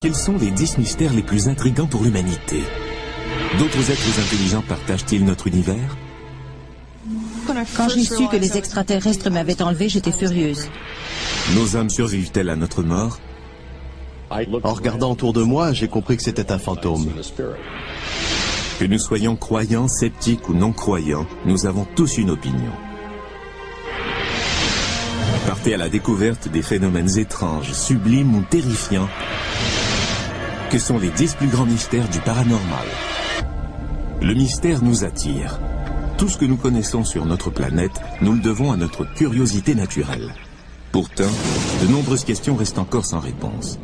Quels sont les 10 mystères les plus intrigants pour l'humanité? D'autres êtres intelligents partagent-ils notre univers? Quand j'ai su que les extraterrestres m'avaient enlevé, j'étais furieuse. Nos âmes survivent-elles à notre mort? En regardant autour de moi, j'ai compris que c'était un fantôme. Que nous soyons croyants, sceptiques ou non-croyants, nous avons tous une opinion. Partez à la découverte des phénomènes étranges, sublimes ou terrifiants, que sont les 10 plus grands mystères du paranormal. Le mystère nous attire. Tout ce que nous connaissons sur notre planète, nous le devons à notre curiosité naturelle. Pourtant, de nombreuses questions restent encore sans réponse.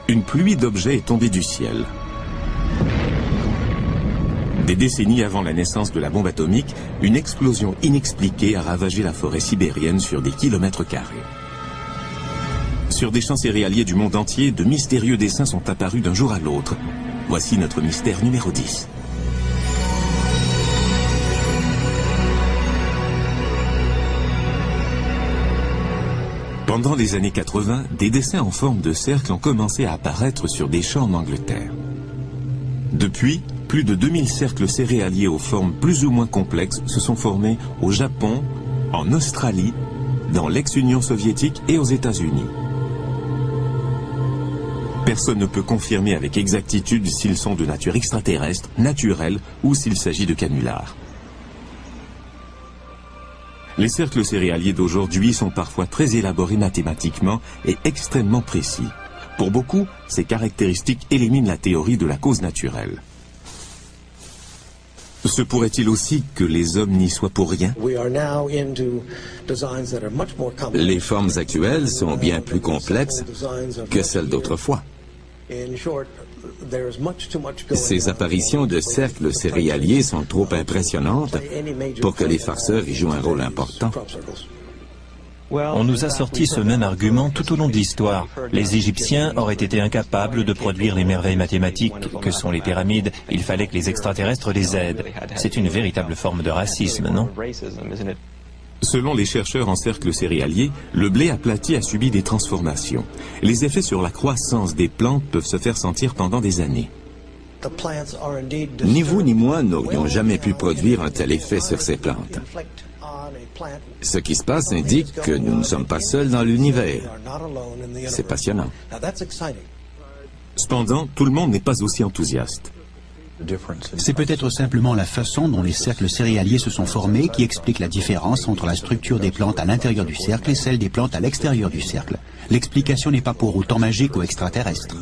Une pluie d'objets est tombée du ciel. Des décennies avant la naissance de la bombe atomique, une explosion inexpliquée a ravagé la forêt sibérienne sur des kilomètres carrés. Sur des champs céréaliers du monde entier, de mystérieux dessins sont apparus d'un jour à l'autre. Voici notre mystère numéro 10. Pendant les années 80, des dessins en forme de cercle ont commencé à apparaître sur des champs en Angleterre. Depuis, plus de 2000 cercles céréaliers aux formes plus ou moins complexes se sont formés au Japon, en Australie, dans l'ex-Union soviétique et aux États-Unis. Personne ne peut confirmer avec exactitude s'ils sont de nature extraterrestre, naturelle ou s'il s'agit de canulars. Les cercles céréaliers d'aujourd'hui sont parfois très élaborés mathématiquement et extrêmement précis. Pour beaucoup, ces caractéristiques éliminent la théorie de la cause naturelle. Se pourrait-il aussi que les hommes n'y soient pour rien? Les formes actuelles sont bien plus complexes que celles d'autrefois. Ces apparitions de cercles céréaliers sont trop impressionnantes pour que les farceurs y jouent un rôle important. On nous a sorti ce même argument tout au long de l'histoire. Les Égyptiens auraient été incapables de produire les merveilles mathématiques que sont les pyramides. Il fallait que les extraterrestres les aident. C'est une véritable forme de racisme, non? Selon les chercheurs en cercles céréaliers, le blé aplati a subi des transformations. Les effets sur la croissance des plantes peuvent se faire sentir pendant des années. Ni vous ni moi n'aurions jamais pu produire un tel effet sur ces plantes. Ce qui se passe indique que nous ne sommes pas seuls dans l'univers. C'est passionnant. Cependant, tout le monde n'est pas aussi enthousiaste. C'est peut-être simplement la façon dont les cercles céréaliers se sont formés qui explique la différence entre la structure des plantes à l'intérieur du cercle et celle des plantes à l'extérieur du cercle. L'explication n'est pas pour autant magique ou extraterrestre.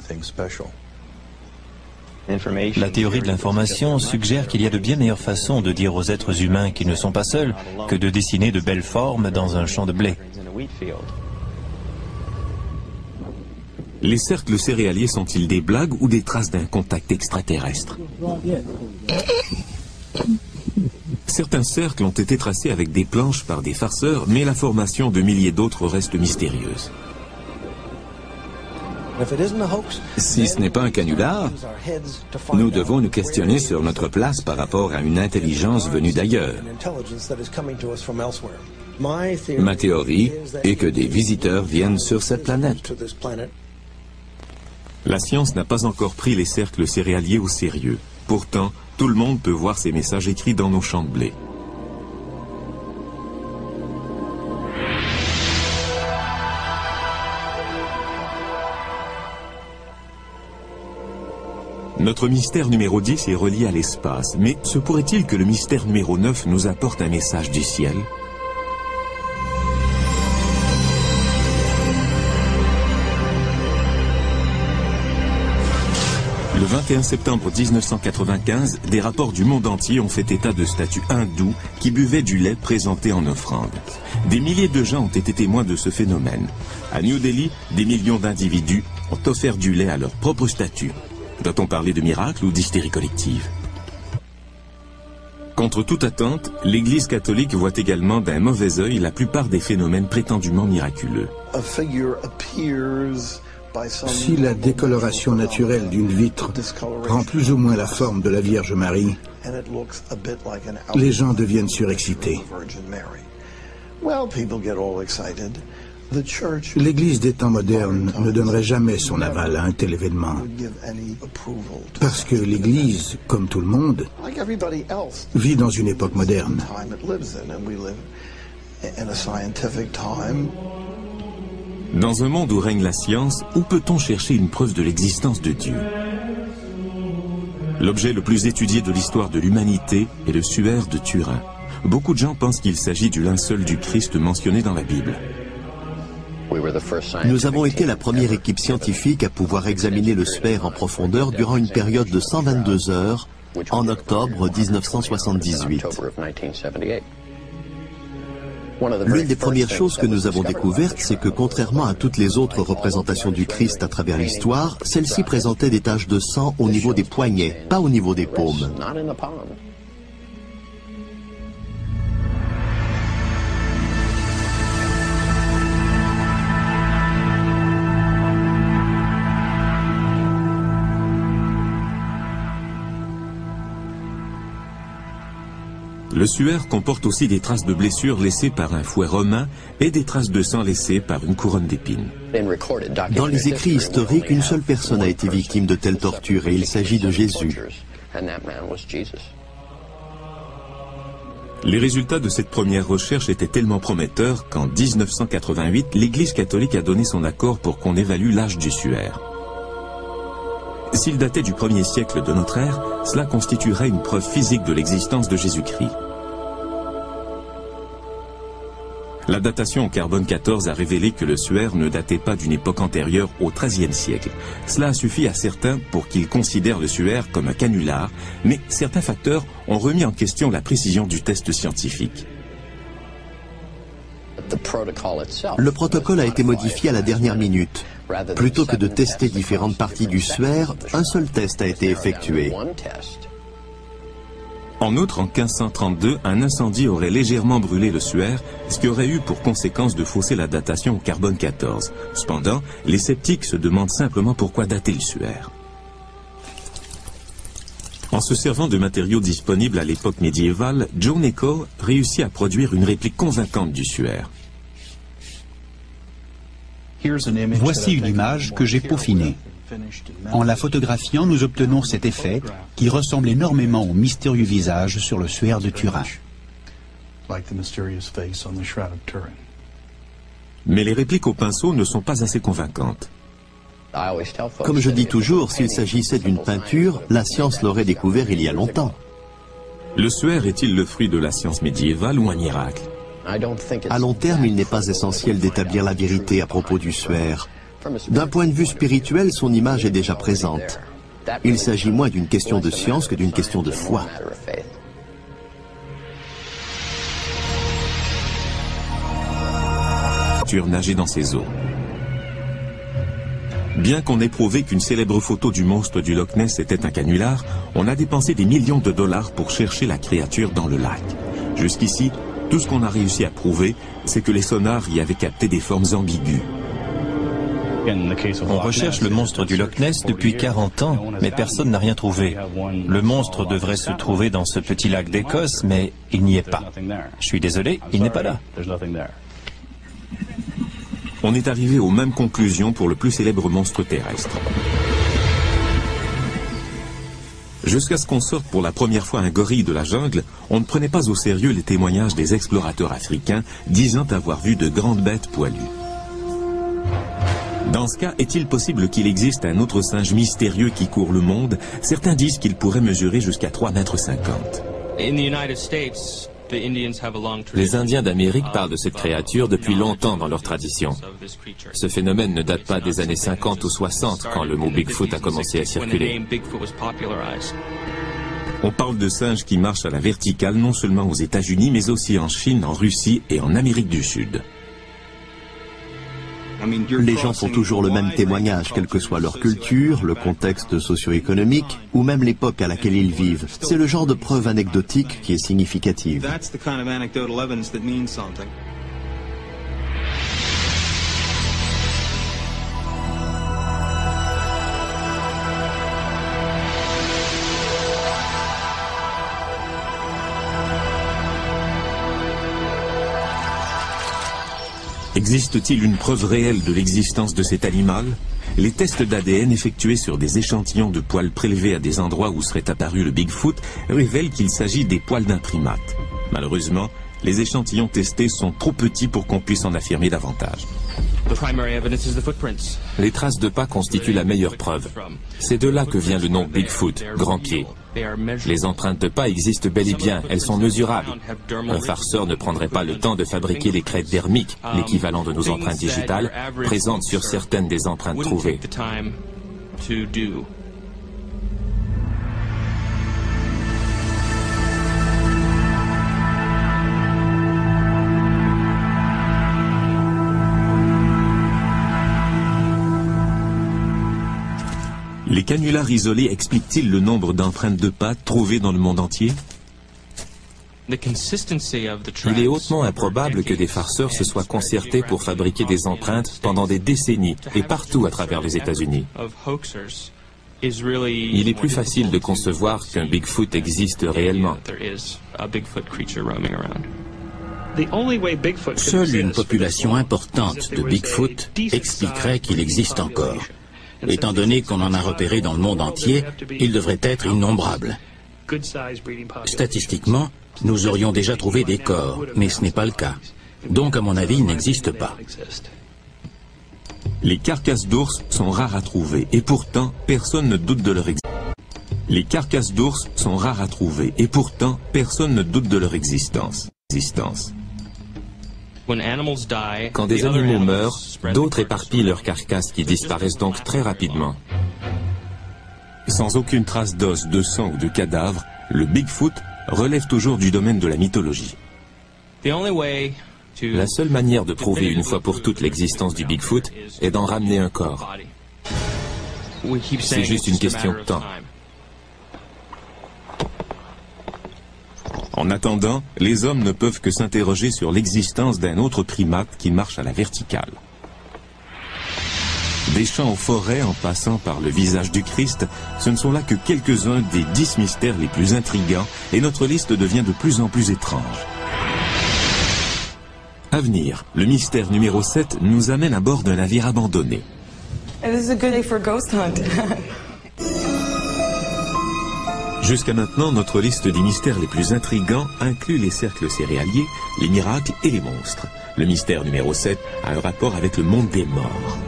La théorie de l'information suggère qu'il y a de bien meilleures façons de dire aux êtres humains qu'ils ne sont pas seuls que de dessiner de belles formes dans un champ de blé. Les cercles céréaliers sont-ils des blagues ou des traces d'un contact extraterrestre? Certains cercles ont été tracés avec des planches par des farceurs, mais la formation de milliers d'autres reste mystérieuse. Si ce n'est pas un canular, nous devons nous questionner sur notre place par rapport à une intelligence venue d'ailleurs. Ma théorie est que des visiteurs viennent sur cette planète. La science n'a pas encore pris les cercles céréaliers au sérieux. Pourtant, tout le monde peut voir ces messages écrits dans nos champs de blé. Notre mystère numéro 10 est relié à l'espace, mais se pourrait-il que le mystère numéro 9 nous apporte un message du ciel? Le 21 septembre 1995, des rapports du monde entier ont fait état de statues hindoues qui buvaient du lait présenté en offrande. Des milliers de gens ont été témoins de ce phénomène. À New Delhi, des millions d'individus ont offert du lait à leur propre statue. Doit-on parler de miracle ou d'hystérie collective? Contre toute attente, l'Église catholique voit également d'un mauvais œil la plupart des phénomènes prétendument miraculeux. Si la décoloration naturelle d'une vitre prend plus ou moins la forme de la Vierge Marie, les gens deviennent surexcités. L'Église des temps modernes ne donnerait jamais son aval à un tel événement. Parce que l'Église, comme tout le monde, vit dans une époque moderne. Dans un monde où règne la science, où peut-on chercher une preuve de l'existence de Dieu? L'objet le plus étudié de l'histoire de l'humanité est le suaire de Turin. Beaucoup de gens pensent qu'il s'agit du linceul du Christ mentionné dans la Bible. Nous avons été la première équipe scientifique à pouvoir examiner le suaire en profondeur durant une période de 122 heures en octobre 1978. L'une des premières choses que nous avons découvertes, c'est que contrairement à toutes les autres représentations du Christ à travers l'histoire, celle-ci présentait des taches de sang au niveau des poignets, pas au niveau des paumes. Le suaire comporte aussi des traces de blessures laissées par un fouet romain et des traces de sang laissées par une couronne d'épines. Dans les écrits historiques, une seule personne a été victime de telles tortures et il s'agit de Jésus. Les résultats de cette première recherche étaient tellement prometteurs qu'en 1988, l'Église catholique a donné son accord pour qu'on évalue l'âge du suaire. S'il datait du 1er siècle de notre ère, cela constituerait une preuve physique de l'existence de Jésus-Christ. La datation au carbone 14 a révélé que le suaire ne datait pas d'une époque antérieure au XIIIe siècle. Cela a suffi à certains pour qu'ils considèrent le suaire comme un canular, mais certains facteurs ont remis en question la précision du test scientifique. Le protocole a été modifié à la dernière minute. Plutôt que de tester différentes parties du suaire, un seul test a été effectué. En outre, en 1532, un incendie aurait légèrement brûlé le suaire, ce qui aurait eu pour conséquence de fausser la datation au carbone 14. Cependant, les sceptiques se demandent simplement pourquoi dater le suaire. En se servant de matériaux disponibles à l'époque médiévale, Joe Nickell réussit à produire une réplique convaincante du suaire. Voici une image que j'ai peaufinée. En la photographiant, nous obtenons cet effet qui ressemble énormément au mystérieux visage sur le suaire de Turin. Mais les répliques au pinceau ne sont pas assez convaincantes. Comme je dis toujours, s'il s'agissait d'une peinture, la science l'aurait découvert il y a longtemps. Le suaire est-il le fruit de la science médiévale ou un miracle? À long terme, il n'est pas essentiel d'établir la vérité à propos du suaire. D'un point de vue spirituel, son image est déjà présente. Il s'agit moins d'une question de science que d'une question de foi. Nager dans ses eaux. Bien qu'on ait prouvé qu'une célèbre photo du monstre du Loch Ness était un canular, on a dépensé des millions de dollars pour chercher la créature dans le lac. Jusqu'ici, tout ce qu'on a réussi à prouver, c'est que les sonars y avaient capté des formes ambiguës. On recherche le monstre du Loch Ness depuis 40 ans, mais personne n'a rien trouvé. Le monstre devrait se trouver dans ce petit lac d'Écosse, mais il n'y est pas. Je suis désolé, il n'est pas là. On est arrivé aux mêmes conclusions pour le plus célèbre monstre terrestre. Jusqu'à ce qu'on sorte pour la première fois un gorille de la jungle, on ne prenait pas au sérieux les témoignages des explorateurs africains disant avoir vu de grandes bêtes poilues. Dans ce cas, est-il possible qu'il existe un autre singe mystérieux qui court le monde? Certains disent qu'il pourrait mesurer jusqu'à 3,50 m. Les Indiens d'Amérique parlent de cette créature depuis longtemps dans leur tradition. Ce phénomène ne date pas des années 50 ou 60 quand le mot Bigfoot a commencé à circuler. On parle de singes qui marchent à la verticale non seulement aux États-Unis mais aussi en Chine, en Russie et en Amérique du Sud. Les gens font toujours le même témoignage, quelle que soit leur culture, le contexte socio-économique ou même l'époque à laquelle ils vivent. C'est le genre de preuve anecdotique qui est significative. Existe-t-il une preuve réelle de l'existence de cet animal? Les tests d'ADN effectués sur des échantillons de poils prélevés à des endroits où serait apparu le Bigfoot révèlent qu'il s'agit des poils d'un primate. Malheureusement, les échantillons testés sont trop petits pour qu'on puisse en affirmer davantage. Les traces de pas constituent la meilleure preuve. C'est de là que vient le nom Bigfoot, grand pied. Les empreintes de pas existent bel et bien, elles sont mesurables. Un farceur ne prendrait pas le temps de fabriquer les crêtes dermiques, l'équivalent de nos empreintes digitales, présentes sur certaines des empreintes trouvées. Les canulars isolés expliquent-ils le nombre d'empreintes de pas trouvées dans le monde entier? Il est hautement improbable que des farceurs se soient concertés pour fabriquer des empreintes pendant des décennies et partout à travers les États-Unis. Il est plus facile de concevoir qu'un Bigfoot existe réellement. Seule une population importante de Bigfoot expliquerait qu'il existe encore. Étant donné qu'on en a repéré dans le monde entier, il devrait être innombrable. Statistiquement, nous aurions déjà trouvé des corps, mais ce n'est pas le cas. Donc, à mon avis, il n'existe pas. Les carcasses d'ours sont rares à trouver, et pourtant, personne ne doute de leur existence. Les carcasses d'ours sont rares à trouver, et pourtant, personne ne doute de leur existence. Quand des animaux meurent, d'autres éparpillent leurs carcasses qui disparaissent donc très rapidement. Sans aucune trace d'os, de sang ou de cadavre, le Bigfoot relève toujours du domaine de la mythologie. La seule manière de prouver une fois pour toutes l'existence du Bigfoot est d'en ramener un corps. C'est juste une question de temps. En attendant, les hommes ne peuvent que s'interroger sur l'existence d'un autre primate qui marche à la verticale. Des champs aux forêts en passant par le visage du Christ, ce ne sont là que quelques-uns des 10 mystères les plus intrigants et notre liste devient de plus en plus étrange. À venir, le mystère numéro 7 nous amène à bord d'un navire abandonné. Jusqu'à maintenant, notre liste des mystères les plus intrigants inclut les cercles céréaliers, les miracles et les monstres. Le mystère numéro 7 a un rapport avec le monde des morts.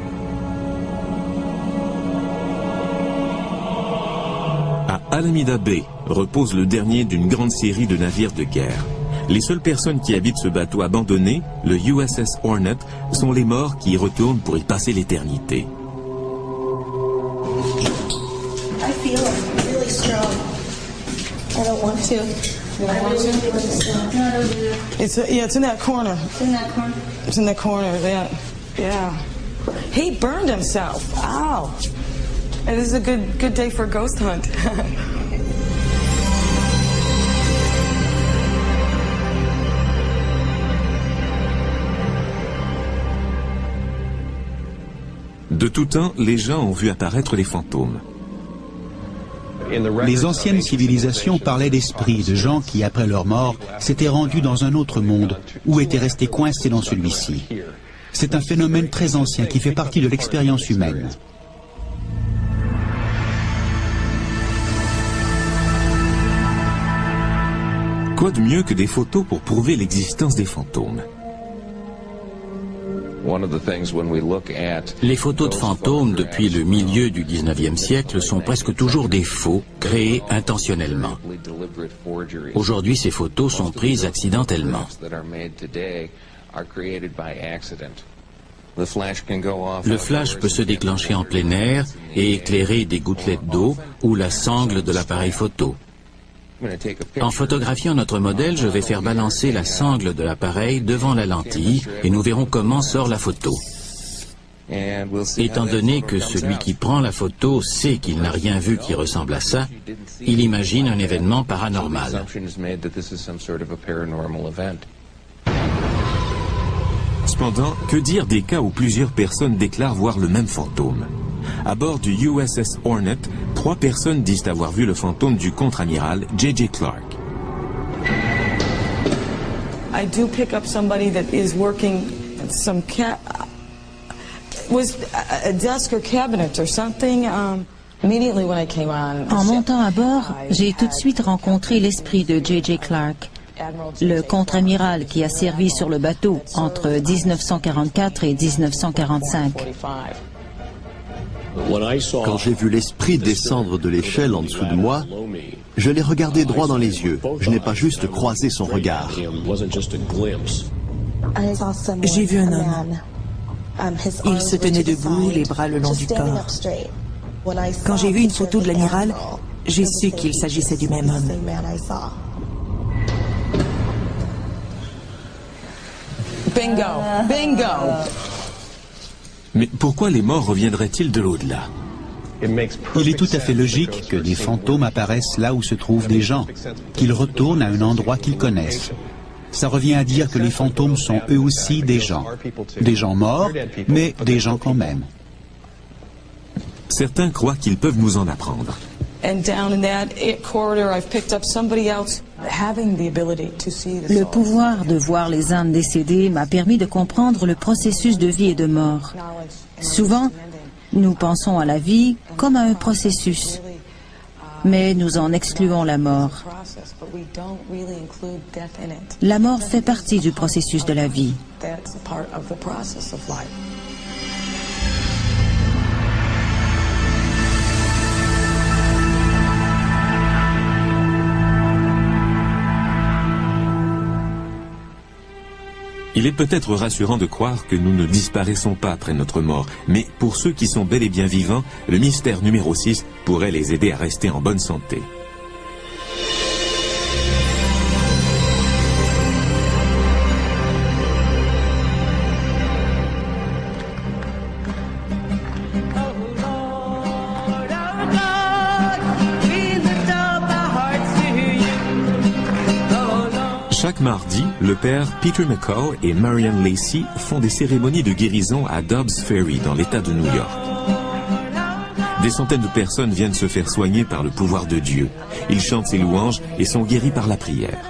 À Alameda Bay repose le dernier d'une grande série de navires de guerre. Les seules personnes qui habitent ce bateau abandonné, le USS Hornet, sont les morts qui y retournent pour y passer l'éternité. I don't want to. You don't want to? It's in that corner. It's in that corner. It's in that corner. Yeah. He burned himself. Ow. It is a good day for a ghost hunt. De tout temps, les gens ont vu apparaître les fantômes. Les anciennes civilisations parlaient d'esprits, de gens qui, après leur mort, s'étaient rendus dans un autre monde ou étaient restés coincés dans celui-ci. C'est un phénomène très ancien qui fait partie de l'expérience humaine. Quoi de mieux que des photos pour prouver l'existence des fantômes? Les photos de fantômes depuis le milieu du 19e siècle sont presque toujours des faux, créés intentionnellement. Aujourd'hui, ces photos sont prises accidentellement. Le flash peut se déclencher en plein air et éclairer des gouttelettes d'eau ou la sangle de l'appareil photo. En photographiant notre modèle, je vais faire balancer la sangle de l'appareil devant la lentille et nous verrons comment sort la photo. Étant donné que celui qui prend la photo sait qu'il n'a rien vu qui ressemble à ça, il imagine un événement paranormal. Cependant, que dire des cas où plusieurs personnes déclarent voir le même fantôme? À bord du USS Hornet, 3 personnes disent avoir vu le fantôme du contre-amiral J.J. Clark. I do pick up somebody that is working some was a desk or cabinet or something. Immediately when I came on. En montant à bord, j'ai tout de suite rencontré l'esprit de J.J. Clark, le contre-amiral qui a servi sur le bateau entre 1944 et 1945. Quand j'ai vu l'esprit descendre de l'échelle en dessous de moi, je l'ai regardé droit dans les yeux. Je n'ai pas juste croisé son regard. J'ai vu un homme. Il se tenait debout, les bras le long du corps. Quand j'ai vu une photo de l'amiral, j'ai su qu'il s'agissait du même homme. Bingo! Bingo! Mais pourquoi les morts reviendraient-ils de l'au-delà? Il est tout à fait logique que des fantômes apparaissent là où se trouvent des gens, qu'ils retournent à un endroit qu'ils connaissent. Ça revient à dire que les fantômes sont eux aussi des gens morts, mais des gens quand même. Certains croient qu'ils peuvent nous en apprendre. Le pouvoir de voir les âmes décédées m'a permis de comprendre le processus de vie et de mort. Souvent, nous pensons à la vie comme à un processus, mais nous en excluons la mort. La mort fait partie du processus de la vie. Il est peut-être rassurant de croire que nous ne disparaissons pas après notre mort, mais pour ceux qui sont bel et bien vivants, le mystère numéro 6 pourrait les aider à rester en bonne santé. Chaque mardi, le père Peter McCall et Marianne Lacey font des cérémonies de guérison à Dobbs Ferry, dans l'État de New York. Des centaines de personnes viennent se faire soigner par le pouvoir de Dieu. Ils chantent ses louanges et sont guéris par la prière.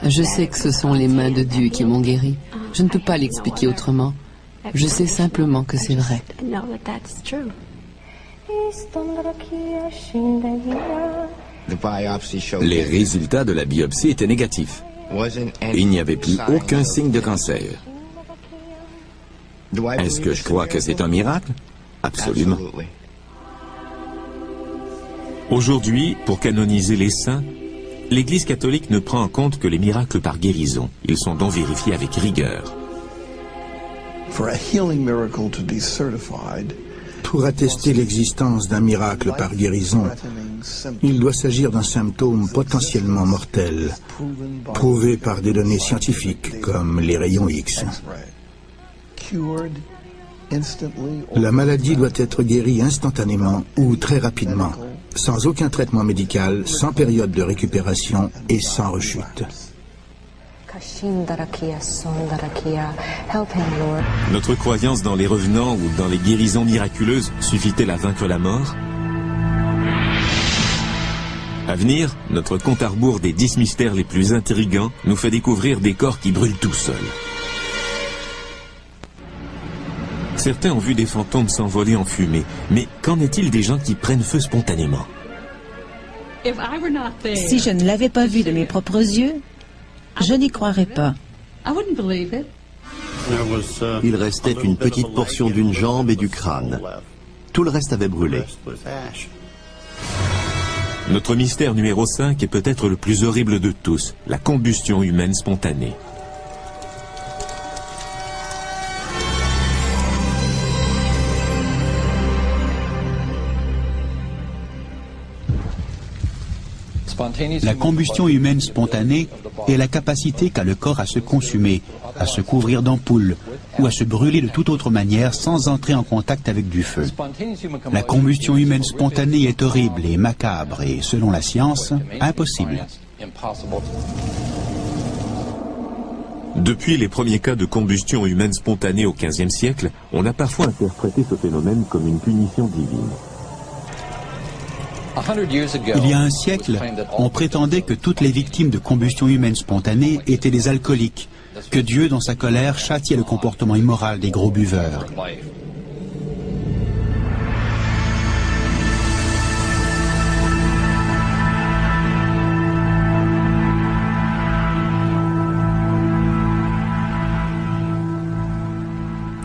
Je sais que ce sont les mains de Dieu qui m'ont guéri. Je ne peux pas l'expliquer autrement. Je sais simplement que c'est vrai. Les résultats de la biopsie étaient négatifs. Il n'y avait plus aucun signe de cancer. Est-ce que je crois que c'est un miracle? Absolument. Aujourd'hui, pour canoniser les saints, l'Église catholique ne prend en compte que les miracles par guérison. Ils sont donc vérifiés avec rigueur. Pour attester l'existence d'un miracle par guérison, il doit s'agir d'un symptôme potentiellement mortel, prouvé par des données scientifiques comme les rayons X. La maladie doit être guérie instantanément ou très rapidement, sans aucun traitement médical, sans période de récupération et sans rechute. Notre croyance dans les revenants ou dans les guérisons miraculeuses suffit-elle à vaincre la mort? À venir, notre compte à rebours des 10 mystères les plus intrigants nous fait découvrir des corps qui brûlent tout seuls. Certains ont vu des fantômes s'envoler en fumée, mais qu'en est-il des gens qui prennent feu spontanément? Si je ne l'avais pas vu de mes propres yeux, je n'y croirais pas. Il restait une petite portion d'une jambe et du crâne. Tout le reste avait brûlé. Notre mystère numéro 5 est peut-être le plus horrible de tous, la combustion humaine spontanée. La combustion humaine spontanée est la capacité qu'a le corps à se consumer, à se couvrir d'ampoules ou à se brûler de toute autre manière sans entrer en contact avec du feu. La combustion humaine spontanée est horrible et macabre et, selon la science, impossible. Depuis les premiers cas de combustion humaine spontanée au XVe siècle, on a parfois interprété ce phénomène comme une punition divine. Il y a un siècle, on prétendait que toutes les victimes de combustion humaine spontanée étaient des alcooliques, que Dieu, dans sa colère, châtiait le comportement immoral des gros buveurs.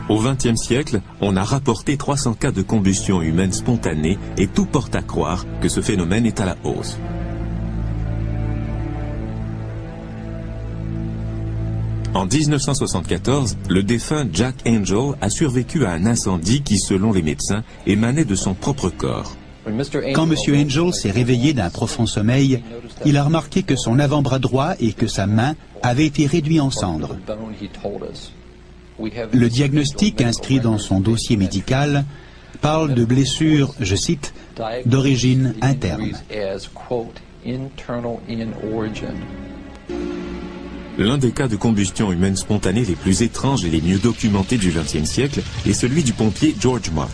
Au XXe siècle, on a rapporté 300 cas de combustion humaine spontanée et tout porte à croire que ce phénomène est à la hausse. En 1974, le défunt Jack Angel a survécu à un incendie qui, selon les médecins, émanait de son propre corps. Quand M. Angel s'est réveillé d'un profond sommeil, il a remarqué que son avant-bras droit et que sa main avaient été réduits en cendres. Le diagnostic inscrit dans son dossier médical parle de blessures, je cite, d'origine interne. L'un des cas de combustion humaine spontanée les plus étranges et les mieux documentés du XXe siècle est celui du pompier George Mott.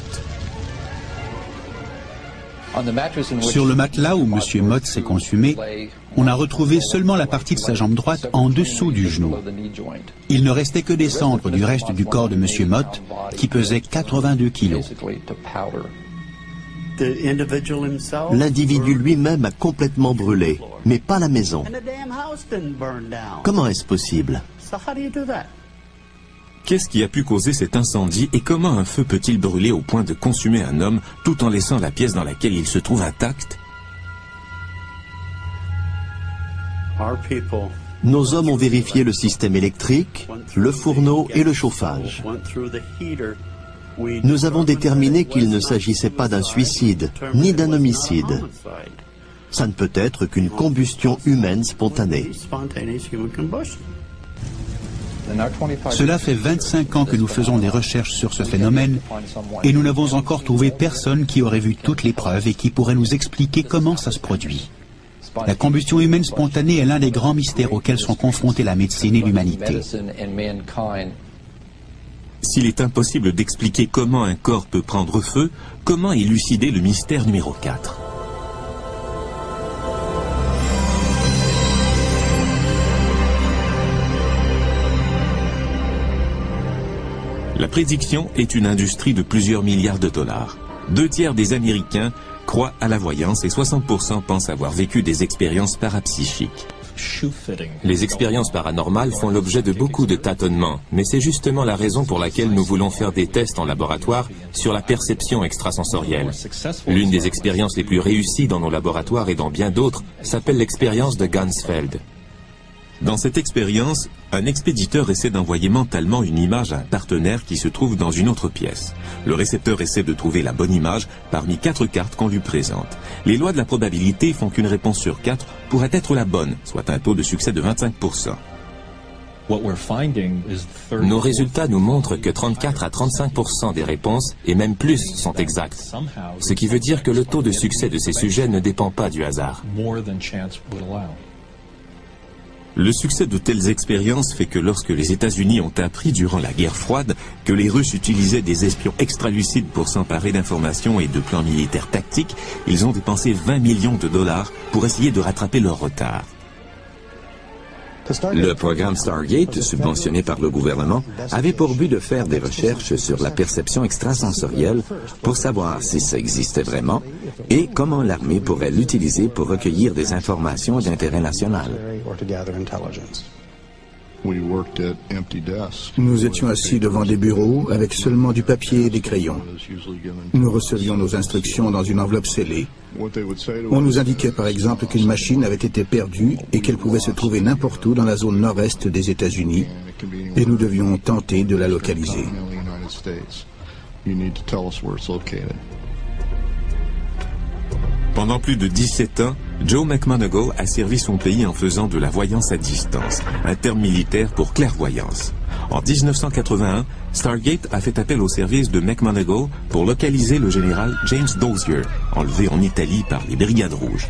Sur le matelas où M. Mott s'est consumé, on a retrouvé seulement la partie de sa jambe droite en dessous du genou. Il ne restait que des cendres du reste du corps de M. Mott, qui pesait 82 kilos. L'individu lui-même a complètement brûlé, mais pas la maison. Comment est-ce possible? Qu'est-ce qui a pu causer cet incendie et comment un feu peut-il brûler au point de consumer un homme tout en laissant la pièce dans laquelle il se trouve intacte? Nos hommes ont vérifié le système électrique, le fourneau et le chauffage. Nous avons déterminé qu'il ne s'agissait pas d'un suicide, ni d'un homicide. Ça ne peut être qu'une combustion humaine spontanée. Cela fait 25 ans que nous faisons des recherches sur ce phénomène et nous n'avons encore trouvé personne qui aurait vu toutes les preuves et qui pourrait nous expliquer comment ça se produit. La combustion humaine spontanée est l'un des grands mystères auxquels sont confrontés la médecine et l'humanité. S'il est impossible d'expliquer comment un corps peut prendre feu, comment élucider le mystère numéro 4? La prédiction est une industrie de plusieurs milliards de dollars. 2 tiers des Américains croient à la voyance et 60% pensent avoir vécu des expériences parapsychiques. Les expériences paranormales font l'objet de beaucoup de tâtonnements, mais c'est justement la raison pour laquelle nous voulons faire des tests en laboratoire sur la perception extrasensorielle. L'une des expériences les plus réussies dans nos laboratoires et dans bien d'autres s'appelle l'expérience de Ganzfeld. Dans cette expérience, un expéditeur essaie d'envoyer mentalement une image à un partenaire qui se trouve dans une autre pièce. Le récepteur essaie de trouver la bonne image parmi 4 cartes qu'on lui présente. Les lois de la probabilité font qu'une réponse sur 4 pourrait être la bonne, soit un taux de succès de 25%. Nos résultats nous montrent que 34 à 35% des réponses, et même plus, sont exactes. Ce qui veut dire que le taux de succès de ces sujets ne dépend pas du hasard. Le succès de telles expériences fait que lorsque les États-Unis ont appris durant la guerre froide que les Russes utilisaient des espions extra-lucides pour s'emparer d'informations et de plans militaires tactiques, ils ont dépensé 20 millions de dollars pour essayer de rattraper leur retard. Le programme Stargate, subventionné par le gouvernement, avait pour but de faire des recherches sur la perception extrasensorielle pour savoir si ça existait vraiment et comment l'armée pourrait l'utiliser pour recueillir des informations d'intérêt national. Nous étions assis devant des bureaux avec seulement du papier et des crayons. Nous recevions nos instructions dans une enveloppe scellée. On nous indiquait par exemple qu'une machine avait été perdue et qu'elle pouvait se trouver n'importe où dans la zone nord-est des États-Unis et nous devions tenter de la localiser. Pendant plus de 17 ans, Joe McMoneagle a servi son pays en faisant de la voyance à distance, un terme militaire pour clairvoyance. En 1981, Stargate a fait appel au service de McMoneagle pour localiser le général James Dozier, enlevé en Italie par les Brigades Rouges.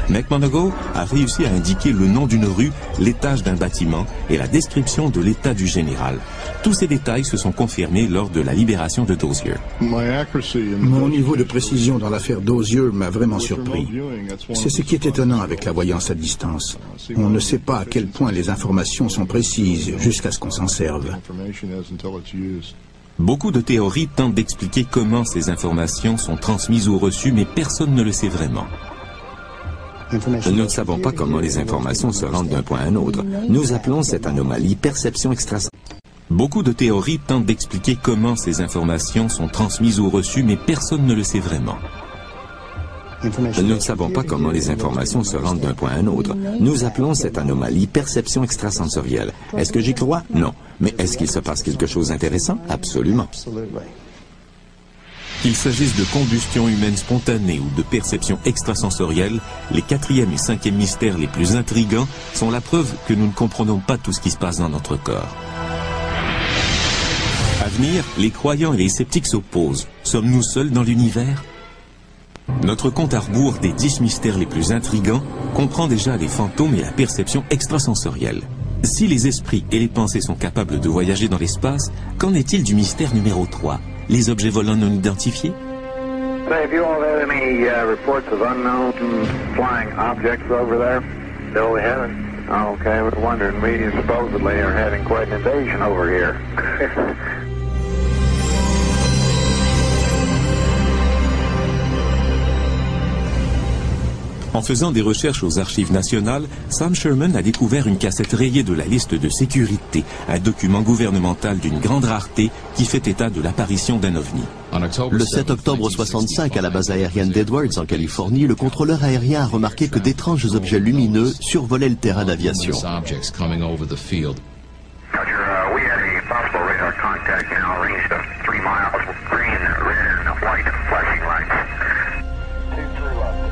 McMonagle a réussi à indiquer le nom d'une rue, l'étage d'un bâtiment et la description de l'état du général. Tous ces détails se sont confirmés lors de la libération de Dozier. Mon niveau de précision dans l'affaire Dozier m'a vraiment surpris. C'est ce qui est étonnant avec la voyance à distance. On ne sait pas à quel point les informations sont précises jusqu'à ce qu'on s'en serve. Beaucoup de théories tentent d'expliquer comment ces informations sont transmises ou reçues, mais personne ne le sait vraiment. Nous ne savons pas comment les informations se rendent d'un point à un autre. Nous appelons cette anomalie perception extrasensorielle. Beaucoup de théories tentent d'expliquer comment ces informations sont transmises ou reçues, mais personne ne le sait vraiment. Nous ne savons pas comment les informations se rendent d'un point à un autre. Nous appelons cette anomalie perception extrasensorielle. Est-ce que j'y crois? Non. Mais est-ce qu'il se passe quelque chose d'intéressant? Absolument. Qu'il s'agisse de combustion humaine spontanée ou de perception extrasensorielle, les 4e et 5e mystères les plus intrigants sont la preuve que nous ne comprenons pas tout ce qui se passe dans notre corps. À venir, les croyants et les sceptiques s'opposent. Sommes-nous seuls dans l'univers? Notre compte à rebours des 10 mystères les plus intrigants comprend déjà les fantômes et la perception extrasensorielle. Si les esprits et les pensées sont capables de voyager dans l'espace, qu'en est-il du mystère numéro 3, les objets volants non identifiés? Say, if you all have any reports of unknown flying objects over there? No, we haven't. Oh, okay, we're wondering. We supposedly are having quite an invasion over here. En faisant des recherches aux archives nationales, Sam Sherman a découvert une cassette rayée de la liste de sécurité, un document gouvernemental d'une grande rareté qui fait état de l'apparition d'un ovni. Le 7 octobre 65, à la base aérienne d'Edwards, en Californie, le contrôleur aérien a remarqué que d'étranges objets lumineux survolaient le terrain d'aviation.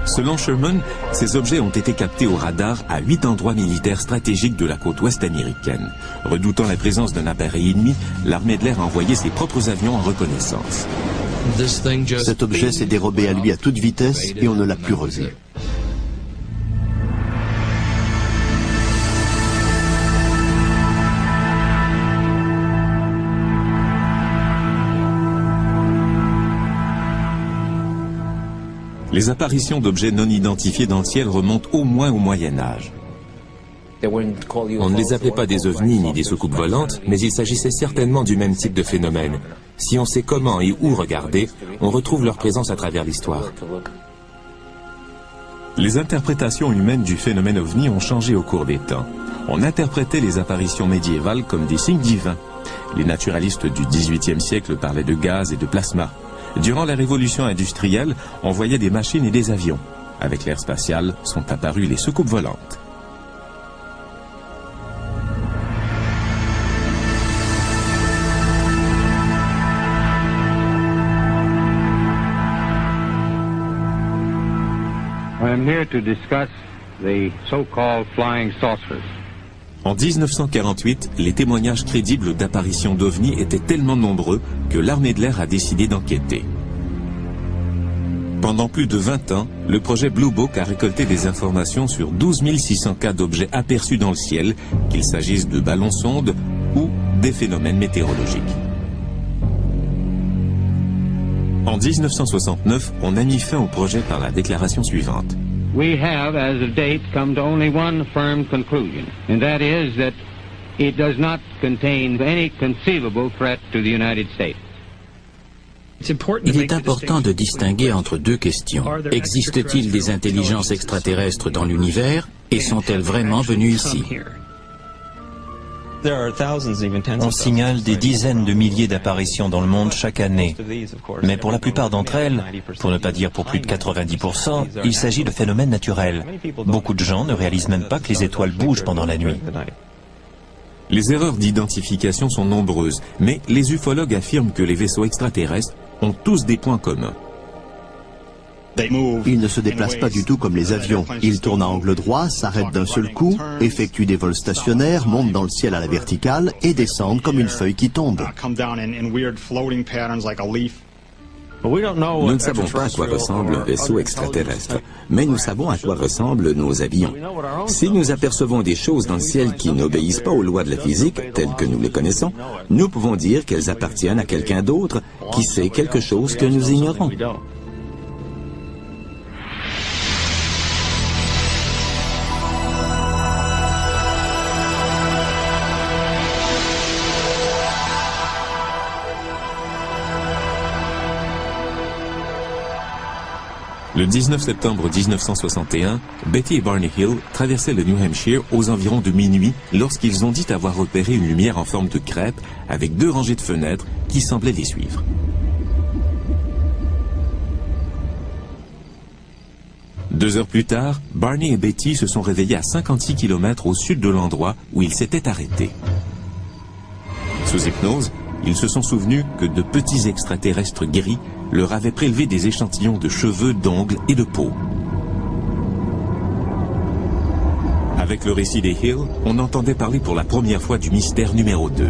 Selon Sherman, ces objets ont été captés au radar à 8 endroits militaires stratégiques de la côte ouest américaine. Redoutant la présence d'un appareil ennemi, l'armée de l'air a envoyé ses propres avions en reconnaissance. Cet objet s'est dérobé à lui à toute vitesse et on ne l'a plus revu. Les apparitions d'objets non identifiés dans le ciel remontent au moins au Moyen Âge. On ne les appelait pas des ovnis ni des soucoupes volantes, mais il s'agissait certainement du même type de phénomène. Si on sait comment et où regarder, on retrouve leur présence à travers l'histoire. Les interprétations humaines du phénomène ovni ont changé au cours des temps. On interprétait les apparitions médiévales comme des signes divins. Les naturalistes du XVIIIe siècle parlaient de gaz et de plasma. Durant la révolution industrielle, on voyait des machines et des avions. Avec l'ère spatiale, sont apparues les soucoupes volantes. I'm here to discuss the so-called flying saucers. En 1948, les témoignages crédibles d'apparitions d'ovnis étaient tellement nombreux que l'armée de l'air a décidé d'enquêter. Pendant plus de 20 ans, le projet Blue Book a récolté des informations sur 12 600 cas d'objets aperçus dans le ciel, qu'il s'agisse de ballons-sondes ou des phénomènes météorologiques. En 1969, on a mis fin au projet par la déclaration suivante. We have, as of date, come to only one firm conclusion, and that is that it does not contain any conceivable threat to the United States. Il est important de distinguer entre deux questions. Existe-t-il des intelligences extraterrestres dans l'univers et sont-elles vraiment venues ici? On signale des dizaines de milliers d'apparitions dans le monde chaque année. Mais pour la plupart d'entre elles, pour ne pas dire pour plus de 90%, il s'agit de phénomènes naturels. Beaucoup de gens ne réalisent même pas que les étoiles bougent pendant la nuit. Les erreurs d'identification sont nombreuses, mais les ufologues affirment que les vaisseaux extraterrestres ont tous des points communs. Ils ne se déplacent pas du tout comme les avions. Ils tournent à angle droit, s'arrêtent d'un seul coup, effectuent des vols stationnaires, montent dans le ciel à la verticale et descendent comme une feuille qui tombe. Nous ne savons pas à quoi ressemble un vaisseau extraterrestre, mais nous savons à quoi ressemblent nos avions. Si nous apercevons des choses dans le ciel qui n'obéissent pas aux lois de la physique, telles que nous les connaissons, nous pouvons dire qu'elles appartiennent à quelqu'un d'autre qui sait quelque chose que nous ignorons. Le 19 septembre 1961, Betty et Barney Hill traversaient le New Hampshire aux environs de minuit lorsqu'ils ont dit avoir repéré une lumière en forme de crêpe avec 2 rangées de fenêtres qui semblaient les suivre. Deux heures plus tard, Barney et Betty se sont réveillés à 56 km au sud de l'endroit où ils s'étaient arrêtés. Sous hypnose, ils se sont souvenus que de petits extraterrestres gris leur avaient prélevé des échantillons de cheveux, d'ongles et de peau. Avec le récit des Hill, on entendait parler pour la première fois du mystère numéro 2.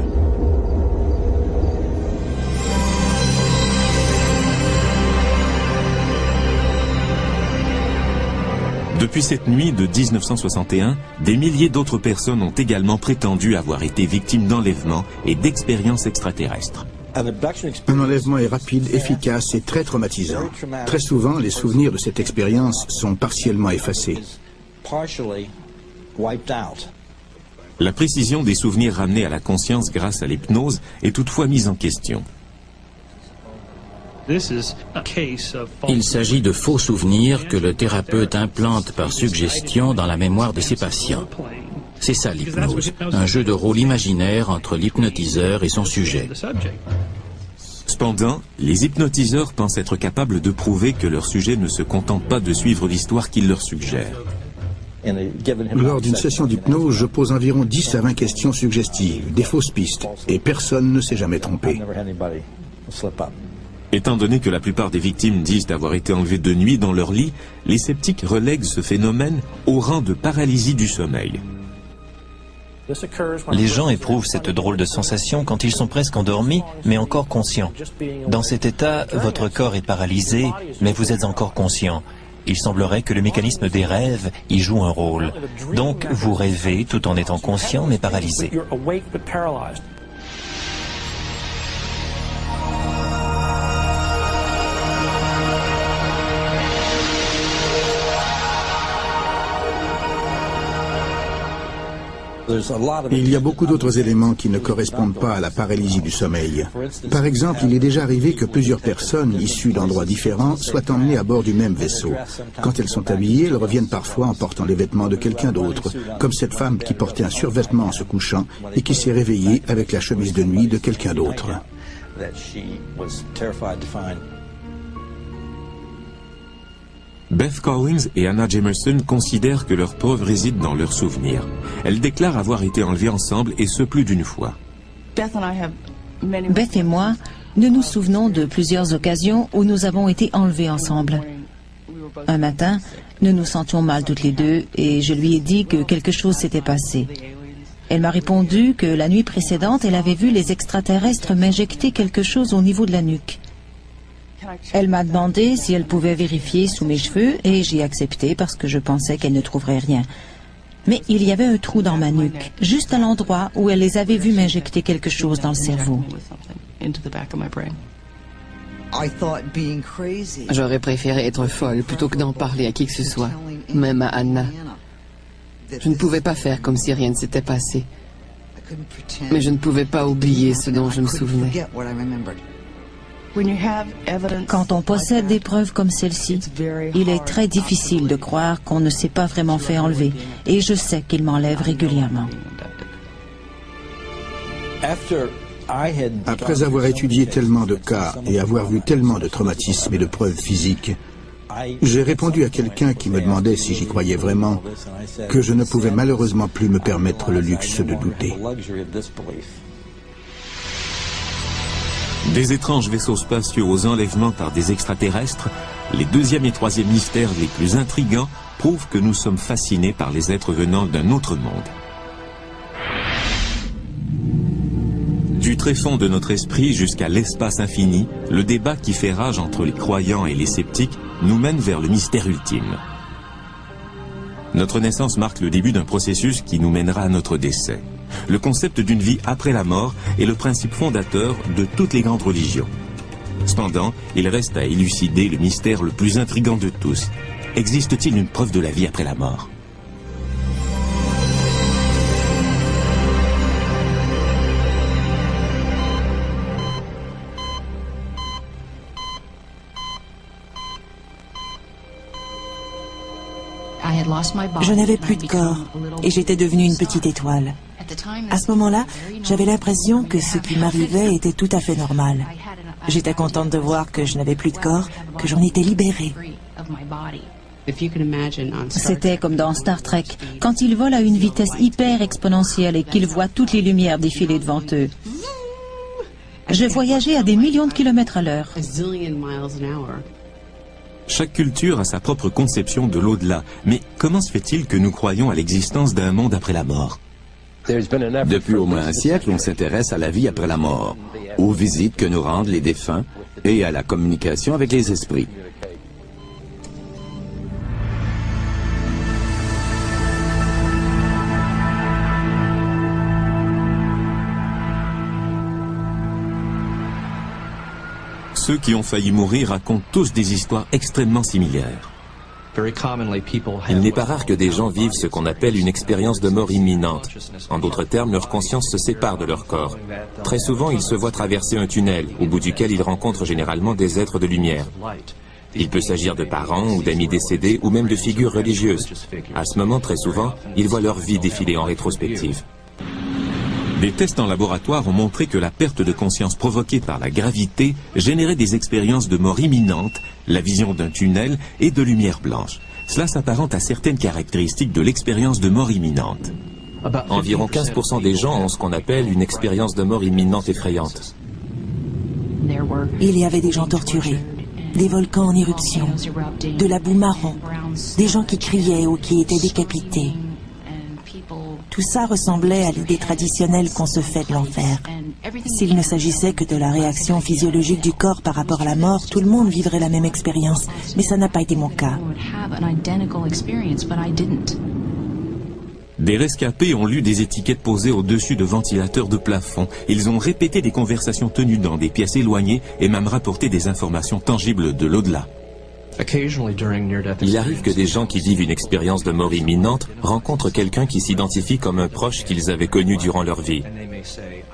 Depuis cette nuit de 1961, des milliers d'autres personnes ont également prétendu avoir été victimes d'enlèvements et d'expériences extraterrestres. Un enlèvement est rapide, efficace et très traumatisant. Très souvent, les souvenirs de cette expérience sont partiellement effacés. La précision des souvenirs ramenés à la conscience grâce à l'hypnose est toutefois mise en question. Il s'agit de faux souvenirs que le thérapeute implante par suggestion dans la mémoire de ses patients. C'est ça l'hypnose, un jeu de rôle imaginaire entre l'hypnotiseur et son sujet. Cependant, les hypnotiseurs pensent être capables de prouver que leur sujet ne se contente pas de suivre l'histoire qu'ils leur suggèrent. Lors d'une session d'hypnose, je pose environ 10 à 20 questions suggestives, des fausses pistes, et personne ne s'est jamais trompé. Étant donné que la plupart des victimes disent avoir été enlevées de nuit dans leur lit, les sceptiques relèguent ce phénomène au rang de paralysie du sommeil. Les gens éprouvent cette drôle de sensation quand ils sont presque endormis, mais encore conscients. Dans cet état, votre corps est paralysé, mais vous êtes encore conscient. Il semblerait que le mécanisme des rêves y joue un rôle. Donc, vous rêvez tout en étant conscient, mais paralysé. Il y a beaucoup d'autres éléments qui ne correspondent pas à la paralysie du sommeil. Par exemple, il est déjà arrivé que plusieurs personnes issues d'endroits différents soient emmenées à bord du même vaisseau. Quand elles sont habillées, elles reviennent parfois en portant les vêtements de quelqu'un d'autre, comme cette femme qui portait un survêtement en se couchant et qui s'est réveillée avec la chemise de nuit de quelqu'un d'autre. Beth Collins et Anna Jamerson considèrent que leurs preuves résident dans leurs souvenirs. Elles déclarent avoir été enlevées ensemble et ce plus d'une fois. Beth et moi, nous nous souvenons de plusieurs occasions où nous avons été enlevés ensemble. Un matin, nous nous sentions mal toutes les deux et je lui ai dit que quelque chose s'était passé. Elle m'a répondu que la nuit précédente, elle avait vu les extraterrestres m'injecter quelque chose au niveau de la nuque. Elle m'a demandé si elle pouvait vérifier sous mes cheveux et j'ai accepté parce que je pensais qu'elle ne trouverait rien. Mais il y avait un trou dans ma nuque, juste à l'endroit où elle les avait vus m'injecter quelque chose dans le cerveau. J'aurais préféré être folle plutôt que d'en parler à qui que ce soit, même à Anna. Je ne pouvais pas faire comme si rien ne s'était passé. Mais je ne pouvais pas oublier ce dont je me souvenais. Quand on possède des preuves comme celle-ci, il est très difficile de croire qu'on ne s'est pas vraiment fait enlever. Et je sais qu'il m'enlève régulièrement. Après avoir étudié tellement de cas et avoir vu tellement de traumatismes et de preuves physiques, j'ai répondu à quelqu'un qui me demandait si j'y croyais vraiment que je ne pouvais malheureusement plus me permettre le luxe de douter. Des étranges vaisseaux spatiaux aux enlèvements par des extraterrestres, les deuxième et troisième mystères les plus intrigants prouvent que nous sommes fascinés par les êtres venant d'un autre monde. Du tréfonds de notre esprit jusqu'à l'espace infini, le débat qui fait rage entre les croyants et les sceptiques nous mène vers le mystère ultime. Notre naissance marque le début d'un processus qui nous mènera à notre décès. Le concept d'une vie après la mort est le principe fondateur de toutes les grandes religions. Cependant, il reste à élucider le mystère le plus intrigant de tous. Existe-t-il une preuve de la vie après la mort ? Je n'avais plus de corps et j'étais devenue une petite étoile. À ce moment-là, j'avais l'impression que ce qui m'arrivait était tout à fait normal. J'étais contente de voir que je n'avais plus de corps, que j'en étais libérée. C'était comme dans Star Trek, quand ils volent à une vitesse hyper exponentielle et qu'ils voient toutes les lumières défiler devant eux. Je voyageais à des millions de kilomètres à l'heure. Chaque culture a sa propre conception de l'au-delà. Mais comment se fait-il que nous croyons à l'existence d'un monde après la mort? Depuis au moins un siècle, on s'intéresse à la vie après la mort, aux visites que nous rendent les défunts et à la communication avec les esprits. Ceux qui ont failli mourir racontent tous des histoires extrêmement similaires. Il n'est pas rare que des gens vivent ce qu'on appelle une expérience de mort imminente. En d'autres termes, leur conscience se sépare de leur corps. Très souvent, ils se voient traverser un tunnel, au bout duquel ils rencontrent généralement des êtres de lumière. Il peut s'agir de parents ou d'amis décédés ou même de figures religieuses. À ce moment, très souvent, ils voient leur vie défiler en rétrospective. Des tests en laboratoire ont montré que la perte de conscience provoquée par la gravité générait des expériences de mort imminente, la vision d'un tunnel et de lumière blanche. Cela s'apparente à certaines caractéristiques de l'expérience de mort imminente. Environ 15% des gens ont ce qu'on appelle une expérience de mort imminente effrayante. Il y avait des gens torturés, des volcans en éruption, de la boue marron, des gens qui criaient ou qui étaient décapités. Tout ça ressemblait à l'idée traditionnelle qu'on se fait de l'enfer. S'il ne s'agissait que de la réaction physiologique du corps par rapport à la mort, tout le monde vivrait la même expérience. Mais ça n'a pas été mon cas. Des rescapés ont lu des étiquettes posées au-dessus de ventilateurs de plafond. Ils ont répété des conversations tenues dans des pièces éloignées et même rapporté des informations tangibles de l'au-delà. Il arrive que des gens qui vivent une expérience de mort imminente rencontrent quelqu'un qui s'identifie comme un proche qu'ils avaient connu durant leur vie.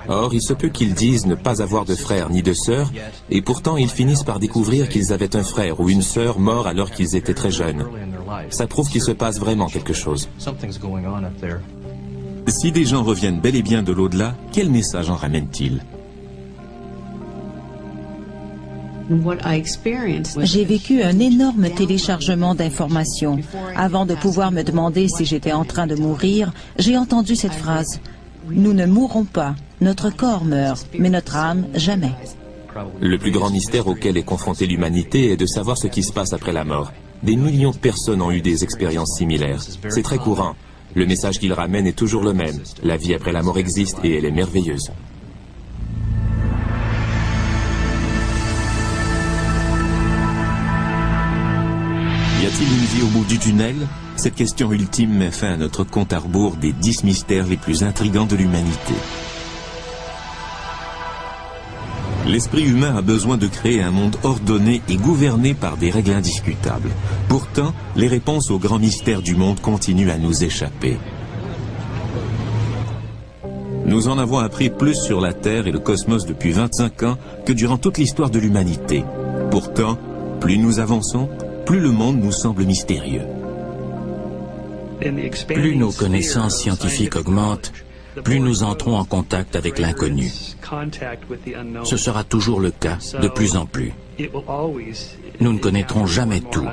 Or, il se peut qu'ils disent ne pas avoir de frère ni de sœur, et pourtant ils finissent par découvrir qu'ils avaient un frère ou une sœur mort alors qu'ils étaient très jeunes. Ça prouve qu'il se passe vraiment quelque chose. Si des gens reviennent bel et bien de l'au-delà, quel message en ramènent-ils? J'ai vécu un énorme téléchargement d'informations. Avant de pouvoir me demander si j'étais en train de mourir, j'ai entendu cette phrase. Nous ne mourrons pas. Notre corps meurt, mais notre âme, jamais. Le plus grand mystère auquel est confrontée l'humanité est de savoir ce qui se passe après la mort. Des millions de personnes ont eu des expériences similaires. C'est très courant. Le message qu'ils ramènent est toujours le même. La vie après la mort existe et elle est merveilleuse. Y a-t-il une vie au bout du tunnel? Cette question ultime met fin à notre compte à rebours des 10 mystères les plus intrigants de l'humanité. L'esprit humain a besoin de créer un monde ordonné et gouverné par des règles indiscutables. Pourtant, les réponses aux grands mystères du monde continuent à nous échapper. Nous en avons appris plus sur la Terre et le cosmos depuis 25 ans que durant toute l'histoire de l'humanité. Pourtant, plus nous avançons, plus le monde nous semble mystérieux. Plus nos connaissances scientifiques augmentent, plus nous entrons en contact avec l'inconnu. Ce sera toujours le cas, de plus en plus. Nous ne connaîtrons jamais tout.